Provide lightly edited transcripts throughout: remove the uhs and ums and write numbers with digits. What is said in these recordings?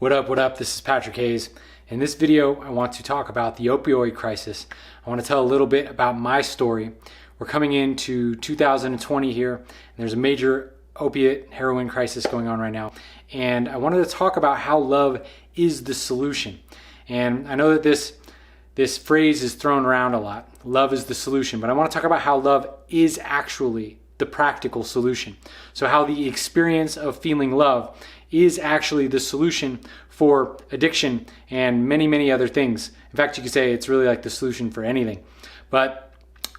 What up, what up? This is Patrick Hayes. In this video, I want to talk about the opioid crisis. I want to tell a little bit about my story. We're coming into 2020 here, and there's a major opiate heroin crisis going on right now. And I wanted to talk about how love is the solution. And I know that this phrase is thrown around a lot. Love is the solution. But I want to talk about how love is actually the practical solution. So how the experience of feeling love is actually the solution for addiction and many, many other things. In fact, you could say it's really like the solution for anything. But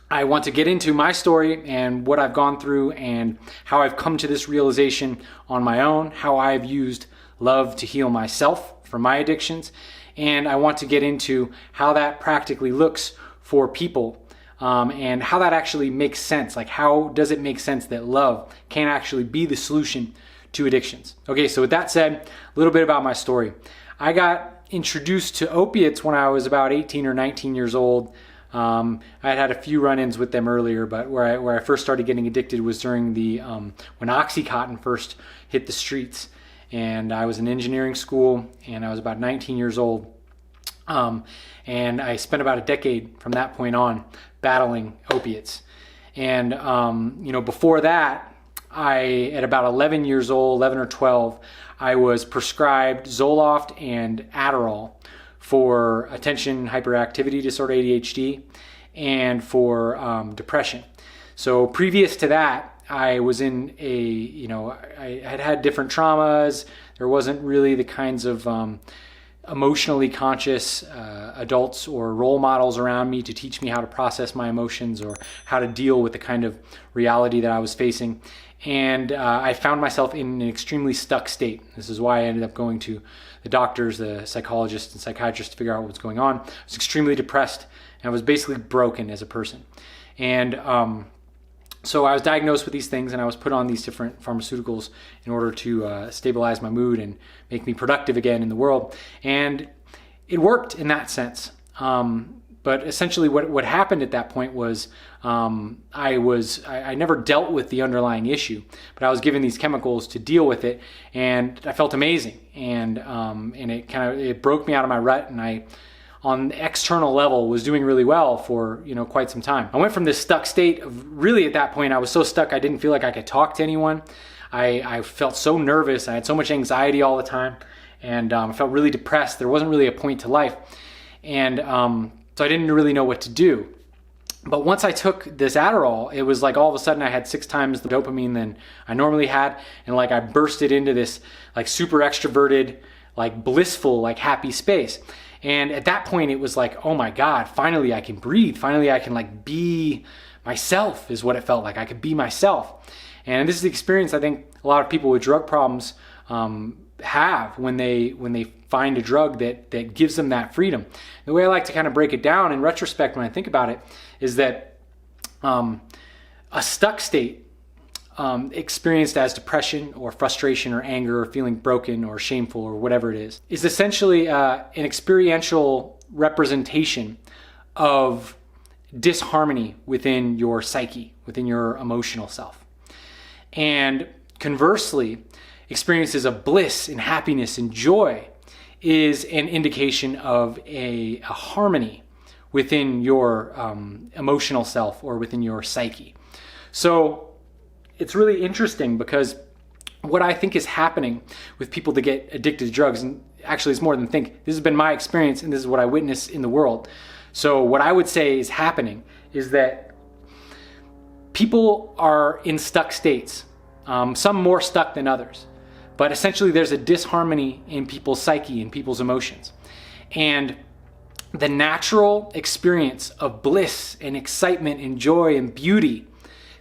I want to get into my story and what I've gone through and how I've come to this realization on my own, how I've used love to heal myself from my addictions. And I want to get into how that practically looks for people and how that actually makes sense. Like, how does it make sense that love can actually be the solution to addictions? Okay, so with that said, a little bit about my story. I got introduced to opiates when I was about 18 or 19 years old. I had a few run-ins with them earlier, but where I first started getting addicted was during the when Oxycontin first hit the streets. And I was in engineering school, and I was about 19 years old. And I spent about a decade from that point on battling opiates. And before that, at about 11 years old, 11 or 12, I was prescribed Zoloft and Adderall for attention hyperactivity disorder, ADHD, and for depression. So previous to that, I was in I had different traumas. There wasn't really the kinds of emotionally conscious adults or role models around me to teach me how to process my emotions or how to deal with the kind of reality that I was facing. And I found myself in an extremely stuck state. This is why I ended up going to the doctors, the psychologists and psychiatrists to figure out what was going on. I was extremely depressed, and I was basically broken as a person. And so I was diagnosed with these things, and I was put on these different pharmaceuticals in order to stabilize my mood and make me productive again in the world. And it worked in that sense. But essentially what happened at that point was I never dealt with the underlying issue, but I was given these chemicals to deal with it, and I felt amazing. And it broke me out of my rut, and I, on the external level, was doing really well for quite some time. I went from this stuck state of, really at that point I was so stuck I didn't feel like I could talk to anyone. I felt so nervous. I had so much anxiety all the time, and I felt really depressed. There wasn't really a point to life, and so I didn't really know what to do. But once I took this Adderall, it was like all of a sudden I had 6 times the dopamine than I normally had, and like I bursted into this like super extroverted, like blissful, like happy space. And at that point it was like, oh my God, finally I can breathe. Finally I can like be myself, is what it felt like. I could be myself. And this is the experience I think a lot of people with drug problems have when they find a drug that gives them that freedom. The way I like to kind of break it down in retrospect when I think about it is that a stuck state experienced as depression or frustration or anger or feeling broken or shameful or whatever it is essentially an experiential representation of disharmony within your psyche, within your emotional self. And conversely, experiences of bliss and happiness and joy is an indication of a harmony within your emotional self or within your psyche. So it's really interesting because what I think is happening with people that get addicted to drugs, and actually it's more than think, this has been my experience and this is what I witness in the world. So what I would say is happening is that people are in stuck states, some more stuck than others. But essentially there's a disharmony in people's psyche and people's emotions. And the natural experience of bliss and excitement and joy and beauty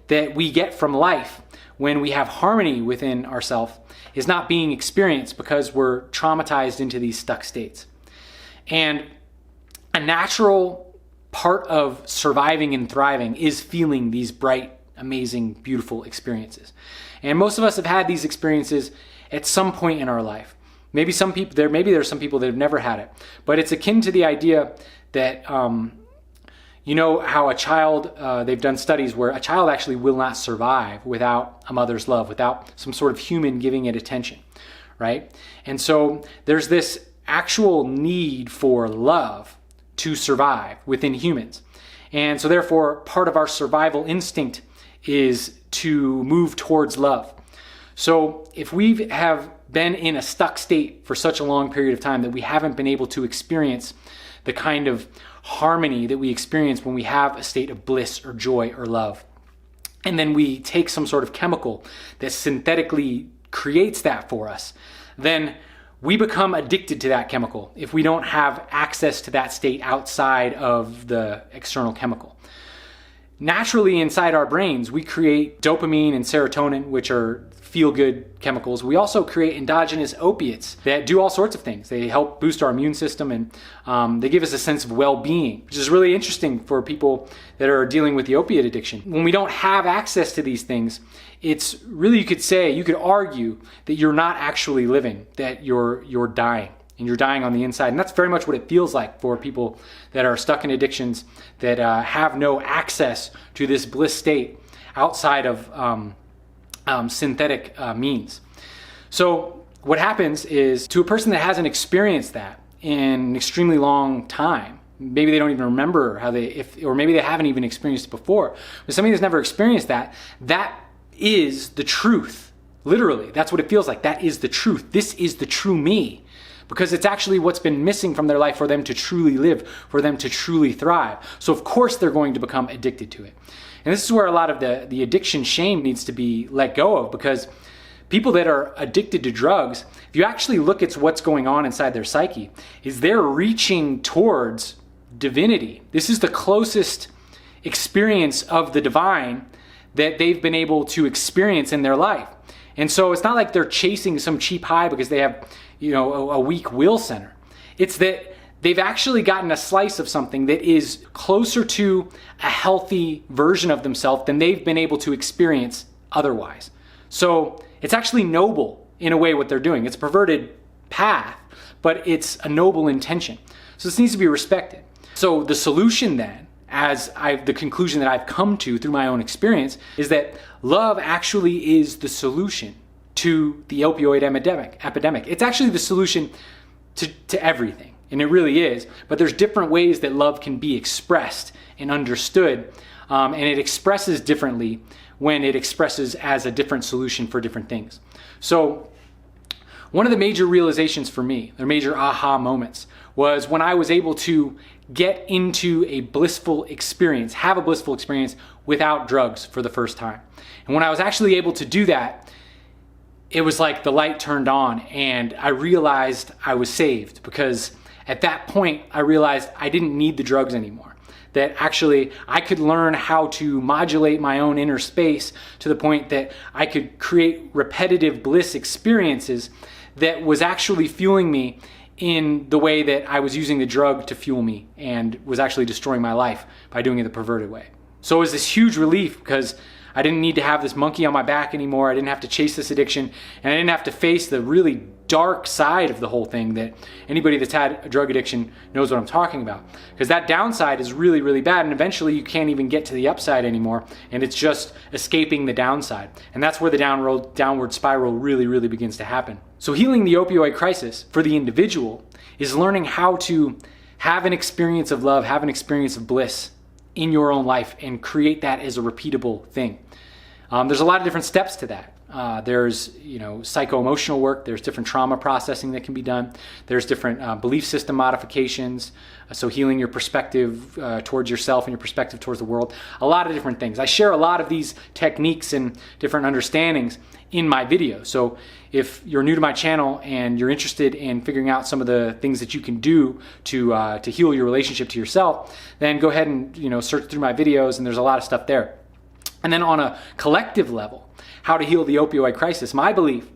that we get from life when we have harmony within ourselves is not being experienced because we're traumatized into these stuck states. And a natural part of surviving and thriving is feeling these bright, amazing, beautiful experiences. And most of us have had these experiences at some point in our life. Maybe there's some people that have never had it, but it's akin to the idea that how a child, they've done studies where a child actually will not survive without a mother's love, without some sort of human giving it attention, right? And so there's this actual need for love to survive within humans. And so therefore, part of our survival instinct is to move towards love. So if we have been in a stuck state for such a long period of time that we haven't been able to experience the kind of harmony that we experience when we have a state of bliss or joy or love, and then we take some sort of chemical that synthetically creates that for us, then we become addicted to that chemical if we don't have access to that state outside of the external chemical. Naturally, inside our brains, we create dopamine and serotonin, which are feel-good chemicals. We also create endogenous opiates that do all sorts of things. They help boost our immune system, and they give us a sense of well-being, which is really interesting for people that are dealing with the opiate addiction. When we don't have access to these things, it's really, you could argue that you're not actually living, that you're dying. And you're dying on the inside. And that's very much what it feels like for people that are stuck in addictions, that have no access to this bliss state outside of synthetic means. So what happens is, to a person that hasn't experienced that in an extremely long time, maybe they don't even remember or maybe they haven't even experienced it before, but somebody that's never experienced that is the truth. Literally, that's what it feels like. That is the truth. This is the true me. Because it's actually what's been missing from their life for them to truly live, for them to truly thrive. So of course they're going to become addicted to it. And this is where a lot of the addiction shame needs to be let go of, because people that are addicted to drugs, if you actually look at what's going on inside their psyche, is they're reaching towards divinity. This is the closest experience of the divine that they've been able to experience in their life. And so it's not like they're chasing some cheap high because they have, a weak will center. It's that they've actually gotten a slice of something that is closer to a healthy version of themselves than they've been able to experience otherwise. So it's actually noble in a way what they're doing. It's a perverted path, but it's a noble intention. So this needs to be respected. So the solution then, the conclusion that I've come to through my own experience, is that love actually is the solution to the opioid epidemic. It's actually the solution to everything, and it really is. But there's different ways that love can be expressed and understood, and it expresses differently when it expresses as a different solution for different things. So one of the major realizations for me, the major aha moments, was when I was able to get into a blissful experience, have a blissful experience without drugs for the first time. And when I was actually able to do that, it was like the light turned on and I realized I was saved, because at that point I realized I didn't need the drugs anymore. That actually I could learn how to modulate my own inner space to the point that I could create repetitive bliss experiences that was actually fueling me in the way that I was using the drug to fuel me, and was actually destroying my life by doing it the perverted way. So it was this huge relief, because I didn't need to have this monkey on my back anymore. I didn't have to chase this addiction, and I didn't have to face the really dark side of the whole thing that anybody that's had a drug addiction knows what I'm talking about. Because that downside is really, really bad, and eventually you can't even get to the upside anymore, and it's just escaping the downside. And that's where the downward spiral really, really begins to happen. So healing the opioid crisis for the individual is learning how to have an experience of love, have an experience of bliss in your own life, and create that as a repeatable thing. There's a lot of different steps to that. There's psycho-emotional work. There's different trauma processing that can be done. There's different belief system modifications. So healing your perspective towards yourself and your perspective towards the world. A lot of different things. I share a lot of these techniques and different understandings in my videos. So if you're new to my channel and you're interested in figuring out some of the things that you can do to heal your relationship to yourself, then go ahead and search through my videos, and there's a lot of stuff there. And then on a collective level, how to heal the opioid crisis, my belief,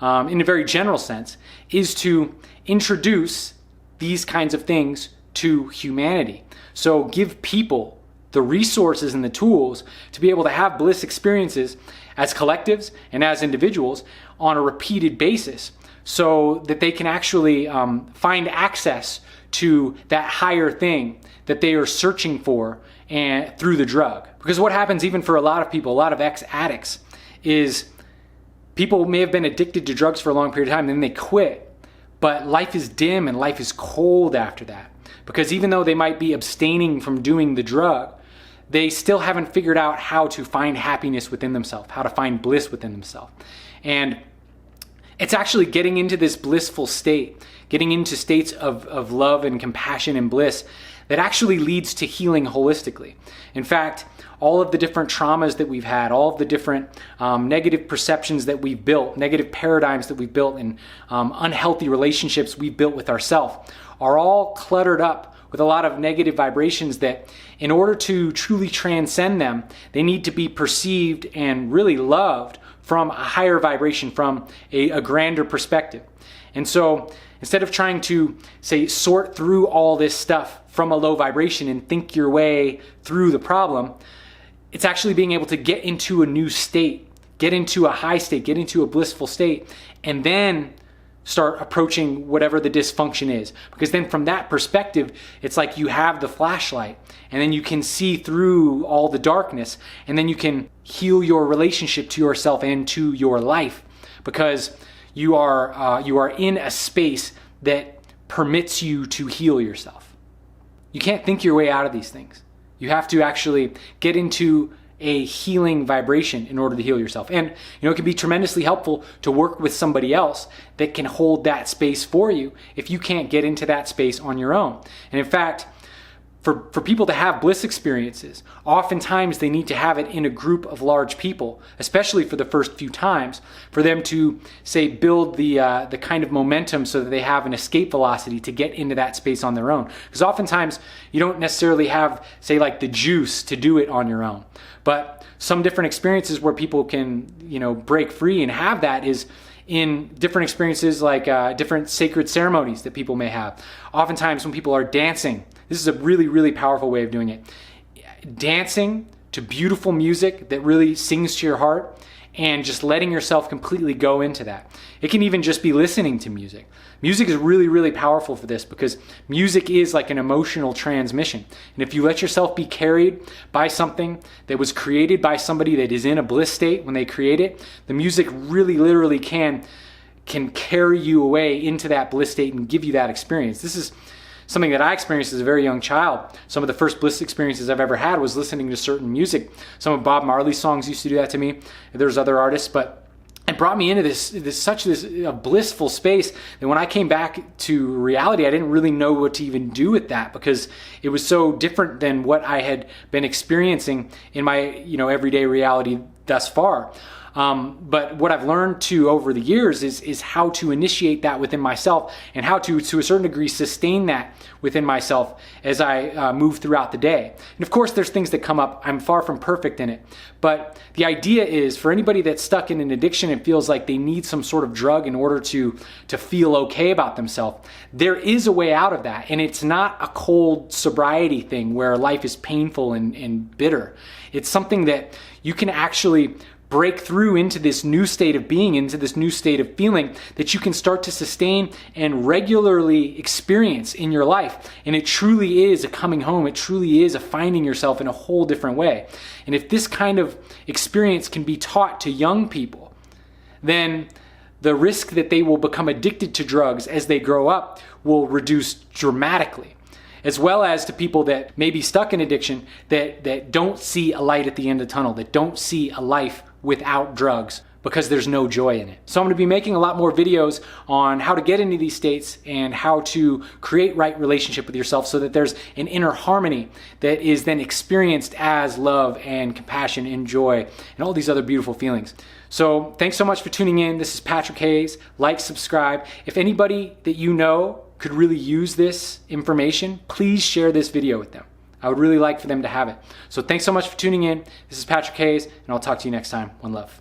in a very general sense, is to introduce these kinds of things to humanity. So give people the resources and the tools to be able to have bliss experiences as collectives and as individuals on a repeated basis, so that they can actually find access to that higher thing that they are searching for and through the drug. Because what happens even for a lot of people, a lot of ex-addicts, is People may have been addicted to drugs for a long period of time, and then they quit, but life is dim and life is cold after that. Because even though they might be abstaining from doing the drug, they still haven't figured out how to find happiness within themselves, how to find bliss within themselves. And it's actually getting into this blissful state, getting into states of love and compassion and bliss that actually leads to healing holistically. In fact, all of the different traumas that we've had, all of the different negative perceptions that we've built, negative paradigms that we've built, and unhealthy relationships we've built with ourselves are all cluttered up with a lot of negative vibrations that, in order to truly transcend them, they need to be perceived and really loved from a higher vibration, from a grander perspective. And so instead of trying to, say, sort through all this stuff from a low vibration and think your way through the problem, it's actually being able to get into a new state, get into a high state, get into a blissful state, and then start approaching whatever the dysfunction is. Because then from that perspective, it's like you have the flashlight, and then you can see through all the darkness, and then you can heal your relationship to yourself and to your life, because you are in a space that permits you to heal yourself. You can't think your way out of these things. You have to actually get into a healing vibration in order to heal yourself. And it can be tremendously helpful to work with somebody else that can hold that space for you if you can't get into that space on your own. And in fact, for people to have bliss experiences, oftentimes they need to have it in a group of large people, especially for the first few times, for them to, say, build the kind of momentum so that they have an escape velocity to get into that space on their own. Because oftentimes you don't necessarily have, say, like the juice to do it on your own. But some different experiences where people can, break free and have that is in different experiences, like different sacred ceremonies that people may have. Oftentimes when people are dancing, this is a really, really powerful way of doing it. Dancing to beautiful music that really sings to your heart, and just letting yourself completely go into that. It can even just be listening to music. Music is really, really powerful for this, because music is like an emotional transmission. And if you let yourself be carried by something that was created by somebody that is in a bliss state when they create it, the music really literally can carry you away into that bliss state and give you that experience. This is something that I experienced as a very young child. Some of the first bliss experiences I've ever had was listening to certain music. Some of Bob Marley's songs used to do that to me. There's other artists, but it brought me into this blissful space that when I came back to reality, I didn't really know what to even do with that, because it was so different than what I had been experiencing in my everyday reality thus far. But what I've learned over the years is how to initiate that within myself, and how to a certain degree, sustain that within myself as I move throughout the day. And of course, there's things that come up. I'm far from perfect in it. But the idea is, for anybody that's stuck in an addiction and feels like they need some sort of drug in order to feel okay about themselves, there is a way out of that. And it's not a cold sobriety thing where life is painful and bitter. It's something that you can actually break through into this new state of being, into this new state of feeling that you can start to sustain and regularly experience in your life. And it truly is a coming home. It truly is a finding yourself in a whole different way. And if this kind of experience can be taught to young people, then the risk that they will become addicted to drugs as they grow up will reduce dramatically. As well as to people that may be stuck in addiction that don't see a light at the end of the tunnel, that don't see a life without drugs, because there's no joy in it. So I'm going to be making a lot more videos on how to get into these states and how to create right relationship with yourself, so that there's an inner harmony that is then experienced as love and compassion and joy and all these other beautiful feelings. So thanks so much for tuning in. This is Patrick Hayes. Like, subscribe. If anybody that you know could really use this information, please share this video with them. I would really like for them to have it. So thanks so much for tuning in. This is Patrick Hayes, and I'll talk to you next time. One love.